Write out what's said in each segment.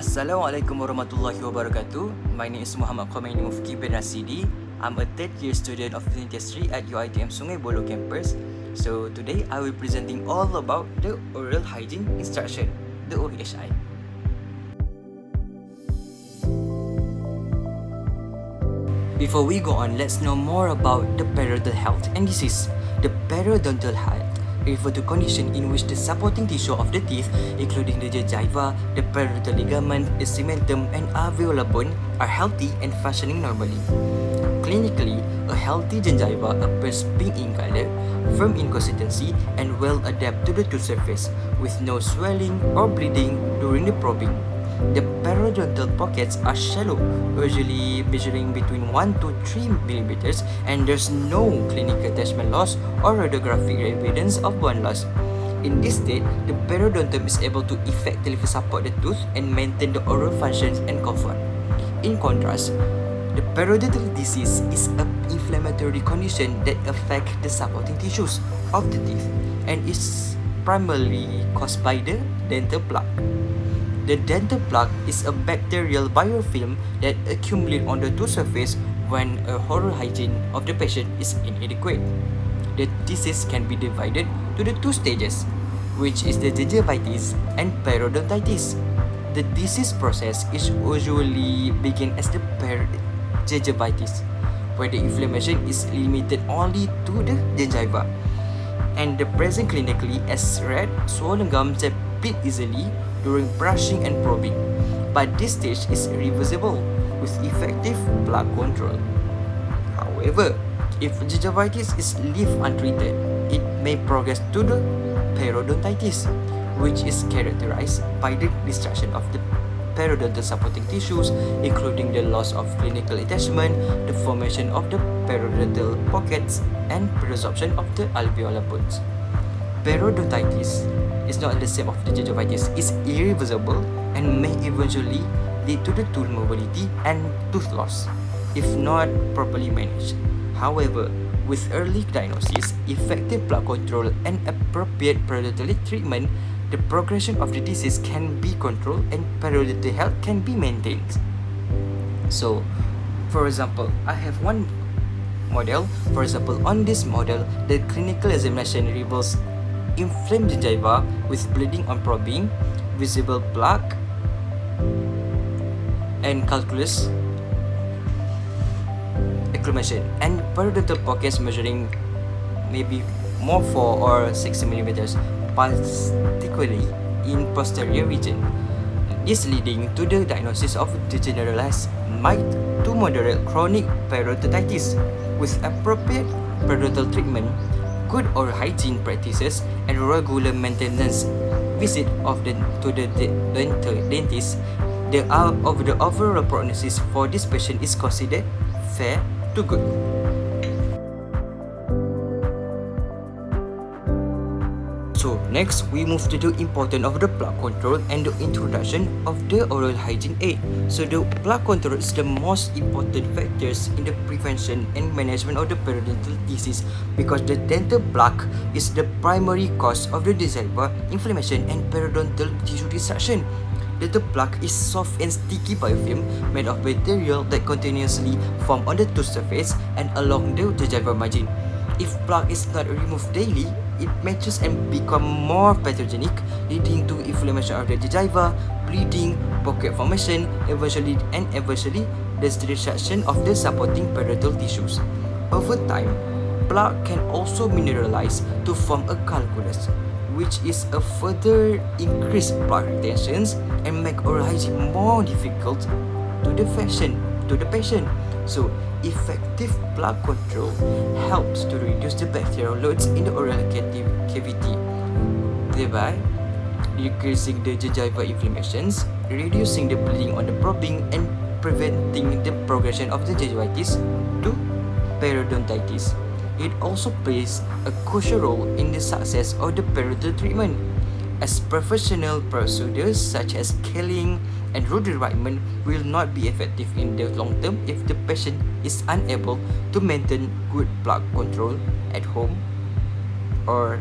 Assalamualaikum warahmatullahi wabarakatuh. My name is Khomeini Mufqi bin Rasidi. I'm a third year student of dentistry at UiTM Sungai Buloh campus. So today I will be presenting all about the oral hygiene instruction, the OHI. Before we go on, let's know more about the periodontal health and disease. The periodontal health refer to condition in which the supporting tissue of the teeth, including the gingiva, the periodontal ligament, the cementum, and alveolar bone, are healthy and functioning normally. Clinically, a healthy gingiva appears pink in color, firm in consistency, and well adapted to the tooth surface, with no swelling or bleeding during the probing. The periodontal pockets are shallow, usually measuring between 1 to 3 millimeters, and there's no clinical attachment loss or radiographic evidence of bone loss. In this state, the periodontum is able to effectively support the tooth and maintain the oral functions and comfort. In contrast, the periodontal disease is an inflammatory condition that affects the supporting tissues of the teeth and is primarily caused by the dental plaque. The dental plaque is a bacterial biofilm that accumulates on the tooth surface when a oral hygiene of the patient is inadequate. The disease can be divided to the two stages, which is the gingivitis and periodontitis. The disease process is usually begin as the gingivitis, where the inflammation is limited only to the gingiva, and the present clinically as red, swollen gums that bleed easily during brushing and probing, but this stage is reversible with effective plaque control. However, if gingivitis is left untreated, it may progress to the periodontitis, which is characterized by the destruction of the periodontal supporting tissues, including the loss of clinical attachment, the formation of the periodontal pockets, and resorption of the alveolar bones. Periodontitis is not the same of the gingivitis, is irreversible and may eventually lead to the tooth mobility and tooth loss if not properly managed. However, with early diagnosis, effective plaque control, and appropriate periodontal treatment, the progression of the disease can be controlled and periodontal health can be maintained. So, for example, I have one model. For example, on this model, the clinical examination reveals inflamed gingiva with bleeding on probing, visible plaque, and calculus acclimation, and periodontal pockets measuring maybe more 4 or 6 millimeters, particularly in posterior region. This leading to the diagnosis of the generalized mild to moderate chronic periodontitis with appropriate periodontal treatment, good oral hygiene practices, and regular maintenance visit to the dentist. The overall prognosis for this patient is considered fair to good. So next, we move to the importance of the plaque control and the introduction of the oral hygiene aid. So the plaque control is the most important factors in the prevention and management of the periodontal disease because the dental plaque is the primary cause of the gingiva inflammation and periodontal tissue destruction. Dental plaque is soft and sticky biofilm made of material that continuously form on the tooth surface and along the gingival margin. If plaque is not removed daily, it matures and become more pathogenic, leading to inflammation of the gingiva, bleeding, pocket formation, eventually the destruction of the supporting periodontal tissues. Over time, plaque can also mineralize to form a calculus, which is a further increased plaque retentions and make oral hygiene more difficult to the patient. So, effective plaque control helps to reduce the bacterial loads in the oral cavity, thereby decreasing the gingival inflammations, reducing the bleeding on the probing, and preventing the progression of the gingivitis to periodontitis. It also plays a crucial role in the success of the periodontal treatment, as professional procedures such as scaling and root debridement will not be effective in the long term if the patient is unable to maintain good plaque control at home or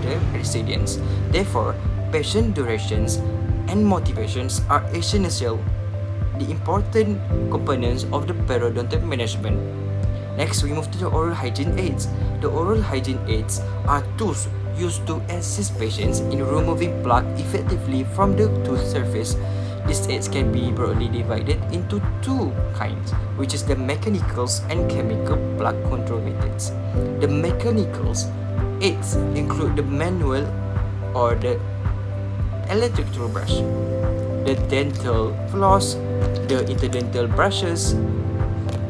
the residence. Therefore, patient durations and motivations are essential, the important components of the periodontal management. Next, we move to the oral hygiene aids. The oral hygiene aids are tools used to assist patients in removing plaque effectively from the tooth surface. These aids can be broadly divided into two kinds, which is the mechanicals and chemical plaque control methods. The mechanicals aids include the manual or the electric toothbrush, the dental floss, the interdental brushes,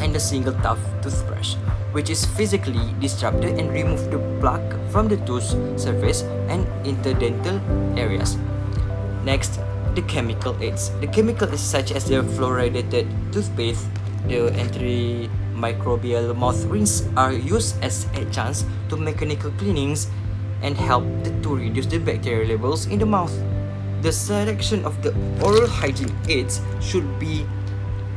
and the single tuft toothbrush, which is physically disrupted and remove the plaque from the tooth surface and interdental areas. Next, the chemical aids. The chemical aids such as the fluoridated toothpaste, the antimicrobial mouth rinse are used as adjuncts to mechanical cleanings and help to reduce the bacterial levels in the mouth. The selection of the oral hygiene aids should be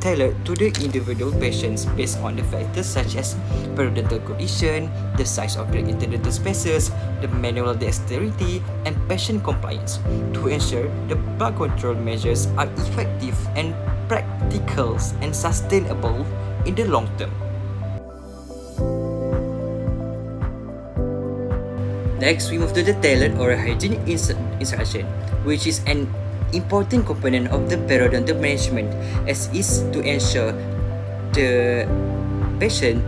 tailored to the individual patients based on the factors such as periodontal condition, the size of the interdental spaces, the manual dexterity, and patient compliance to ensure the plaque control measures are effective and practical and sustainable in the long term. Next, we move to the tailored oral hygiene instruction, which is an important component of the periodontal management, as is to ensure the patient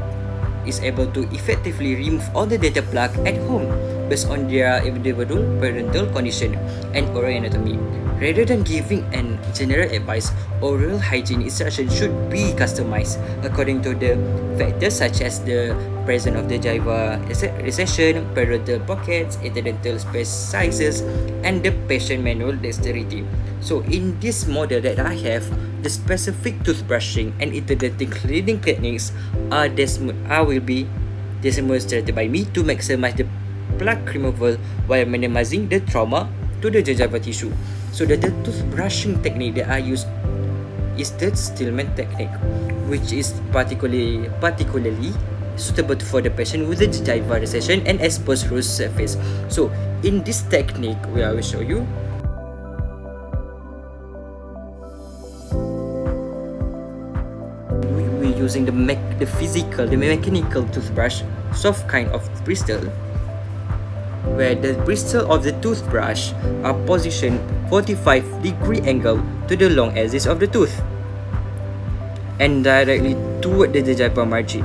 is able to effectively remove all the dental plaque at home based on their individual periodontal condition and oral anatomy. Rather than giving an general advice, oral hygiene instruction should be customized according to the factors such as the presence of the gingiva recession, periodontal pockets, interdental space sizes, and the patient manual dexterity. So in this model that I have, the specific toothbrushing and interdental cleaning techniques will be demonstrated by me to maximize the plaque removal while minimizing the trauma to the gingival tissue. So the toothbrushing technique that I use is the Stillman technique, which is particularly suitable for the patient with the gingival recession and exposed root surface. So in this technique, I will show you. We're using the mechanical toothbrush, soft kind of bristle, where the bristle of the toothbrush are positioned 45-degree angle to the long axis of the tooth and directly toward the gingival margin.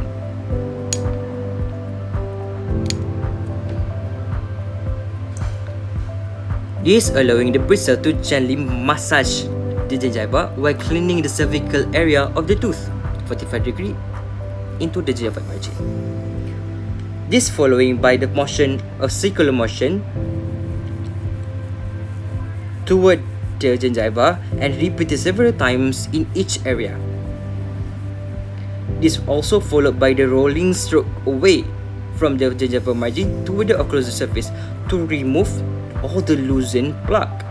This allowing the bristle to gently massage the gingiva while cleaning the cervical area of the tooth 45 degree into the gingival margin. This following by the motion of circular motion toward the gingiva and repeated several times in each area. This also followed by the rolling stroke away from the gingival margin toward the occlusal surface to remove all the loosened plaque.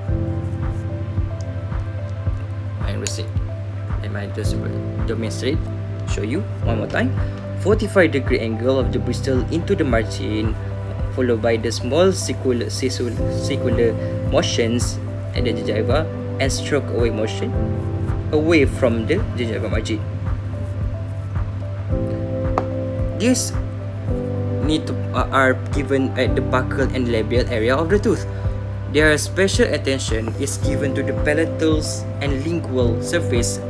I might just demonstrate, show you one more time. 45-degree angle of the bristle into the margin, followed by the small circular motions at the gingiva and stroke away motion away from the gingival margin. These are given at the buccal and labial area of the tooth. Their special attention is given to the palatal and lingual surface,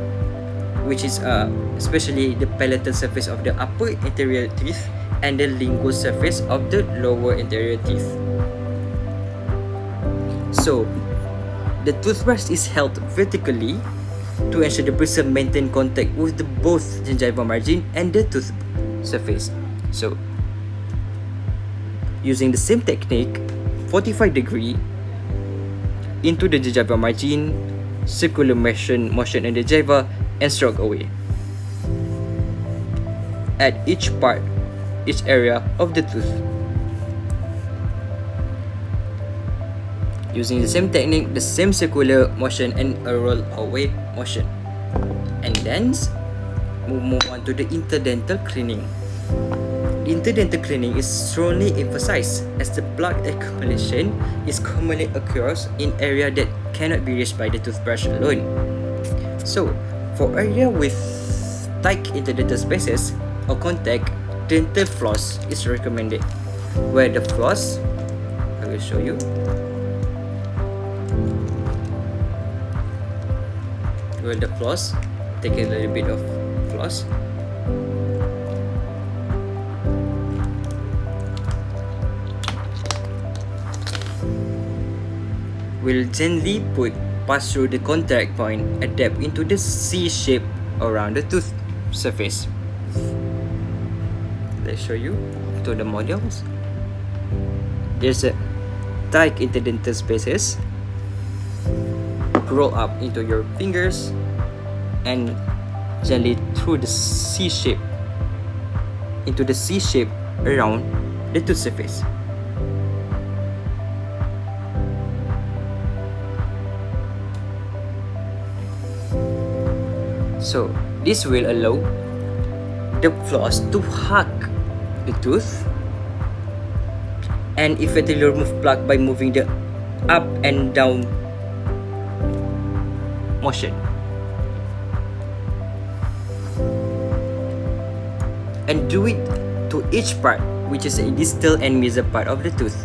which is especially the palatal surface of the upper anterior teeth and the lingual surface of the lower anterior teeth. So, the toothbrush is held vertically to ensure the bristle maintain contact with both gingival margin and the tooth surface. So, using the same technique, 45 degree into the gingival margin, circular motion in the gingiva, and stroke away at each area of the tooth. Using the same technique, the same circular motion and a roll away motion. And then move on to the interdental cleaning. The interdental cleaning is strongly emphasized as the plaque accumulation is commonly occurs in area that cannot be reached by the toothbrush alone. So, for area with tight interdental spaces or contact, dental floss is recommended. Where the floss, I will show you. Where the floss, take a little bit of floss. Will gently pass through the contact point and dip into the C shape around the tooth surface. Let's show you to the models. There's a tight interdental spaces. Roll up into your fingers and gently through the C shape into the C shape around the tooth surface. So this will allow the floss to hug the tooth and effectively remove plaque by moving the up and down motion. And do it to each part, which is a distal and mesial part of the tooth.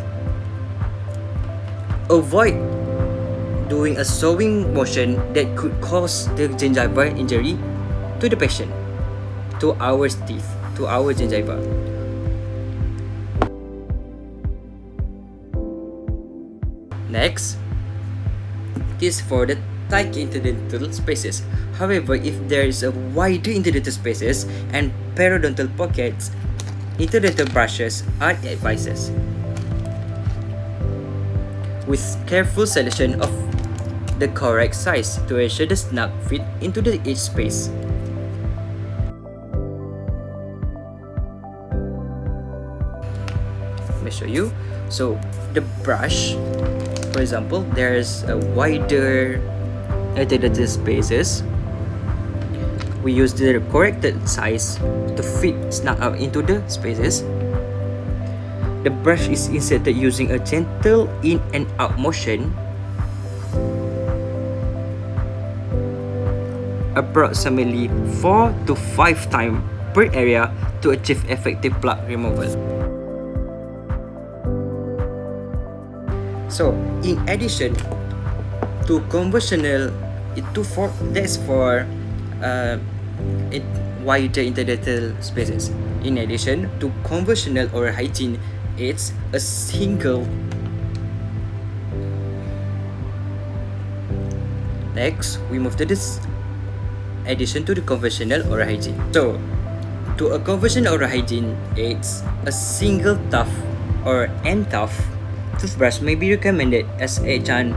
Avoid doing a sewing motion that could cause the gingival injury to the patient, to our teeth, to our gingiva. Next, this for the tight interdental spaces. However, if there is a wider interdental spaces and periodontal pockets, interdental brushes are advised. With careful selection of the correct size to ensure the snug fit into each space. Let me show you. So the brush, for example, there's a wider interdental spaces. We use the corrected size to fit snug up into the spaces. The brush is inserted using a gentle in and out motion, approximately 4 to 5 times per area to achieve effective plaque removal. So, in addition to conventional, that's for wider interdental spaces. In addition to conventional oral hygiene, it's a single. Next, we move to this addition to the conventional oral hygiene. So, to a conventional oral hygiene, it's a single tough or end-tough toothbrush may be recommended as an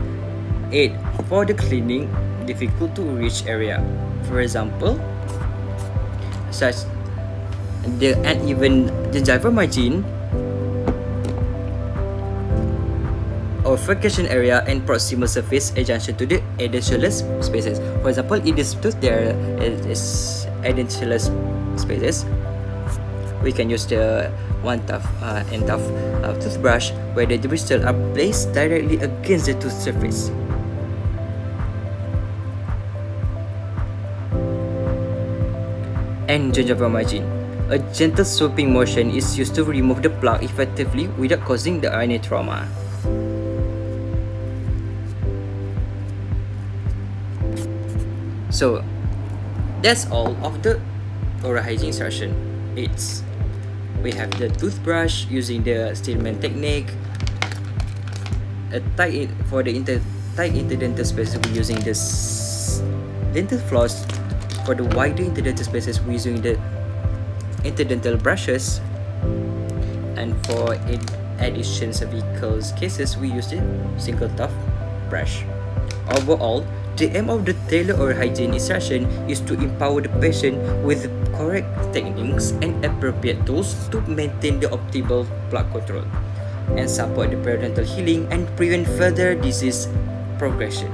aid for the cleaning difficult to reach area. For example, such the uneven gingival margin or furcation area and proximal surface adjacent to the edentulous spaces. For example, in this tooth there is edentulous spaces. We can use the one tough and tough toothbrush where the bristles are placed directly against the tooth surface. And gingival margin. A gentle sweeping motion is used to remove the plaque effectively without causing the any trauma. So that's all of the oral hygiene session. We have the toothbrush using the Stillman technique. For the tight interdental spaces, we're using this dental floss. For the wider interdental spaces, we're using the interdental brushes. And for addition cervical cases, we use the single tough brush. Overall, the aim of the tailored oral hygiene instruction is to empower the patient with the correct techniques and appropriate tools to maintain the optimal plaque control and support the periodontal healing and prevent further disease progression.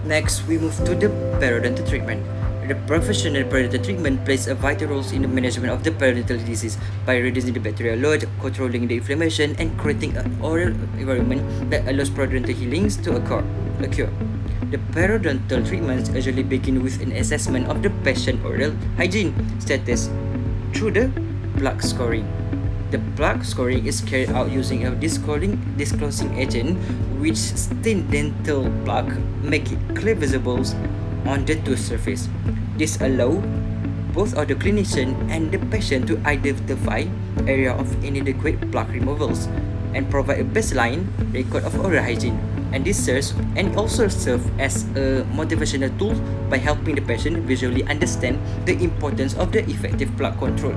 Next, we move to the periodontal treatment. The professional periodontal treatment plays a vital role in the management of the periodontal disease by reducing the bacterial load, controlling the inflammation, and creating an oral environment that allows periodontal healings to occur. The periodontal treatments usually begin with an assessment of the patient oral hygiene status through the plaque scoring. The plaque scoring is carried out using a disclosing agent which stain dental plaque, make it clear visible on the tooth surface. This allows both of the clinician and the patient to identify area of inadequate plaque removals and provide a baseline record of oral hygiene. And this serves and also serves as a motivational tool by helping the patient visually understand the importance of the effective plaque control.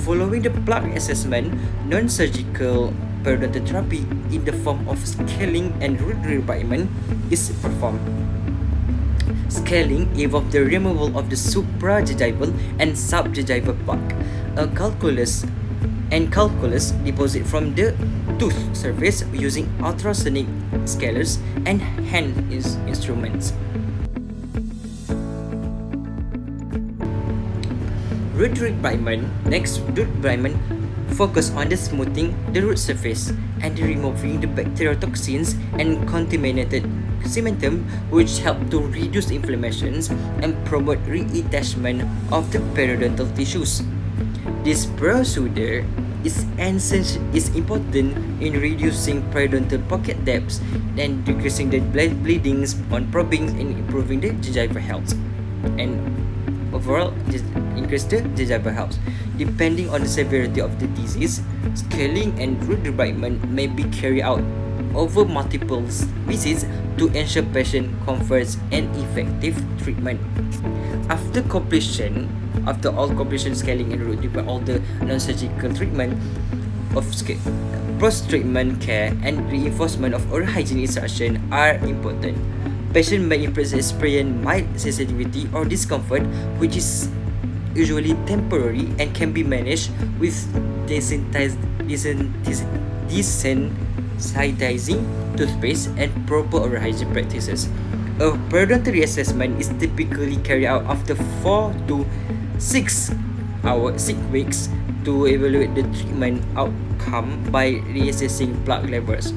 Following the plaque assessment, non-surgical periodontal therapy in the form of scaling and root realignment is performed. Scaling involves the removal of the supragingival and subgingival plaque, a calculus deposit from the tooth surface using ultrasonic scalers and hand instruments. Root realignment. Next, root realignment focus on the smoothing the root surface and removing the bacterial toxins and contaminated cementum, which help to reduce inflammations and promote reattachment of the periodontal tissues. This procedure is important in reducing periodontal pocket depths and decreasing the bleedings on probing and improving the gingival health. And overall, increase the gingival health. Depending on the severity of the disease, scaling and root realignment may be carried out over multiple visits to ensure patient comforts and effective treatment. After all completion scaling and root realignment, all the non-surgical treatment of post-treatment care and reinforcement of oral hygiene instruction are important. Patient may experience mild sensitivity or discomfort, which is usually temporary and can be managed with desensitizing toothpaste and proper oral hygiene practices. A periodontal reassessment is typically carried out after 4 to 6 weeks to evaluate the treatment outcome by reassessing plaque levels.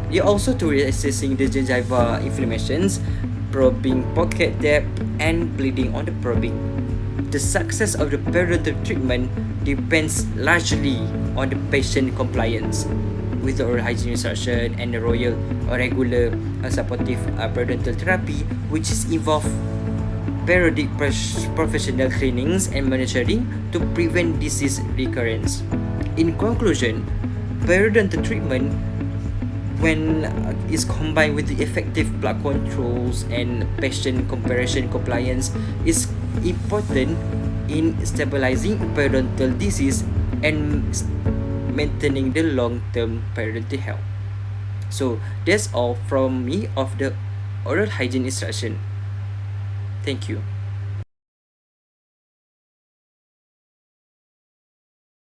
It also to reassessing the gingival inflammations, probing pocket depth, and bleeding on the probing. The success of the periodontal treatment depends largely on the patient compliance with the oral hygiene instruction and the regular supportive periodontal therapy, which is involve periodic professional cleanings and monitoring to prevent disease recurrence. In conclusion, periodontal treatment, when is combined with the effective plaque controls and patient compliance, is important in stabilizing periodontal disease and maintaining the long-term periodontal health. So that's all from me of the oral hygiene instruction. Thank you.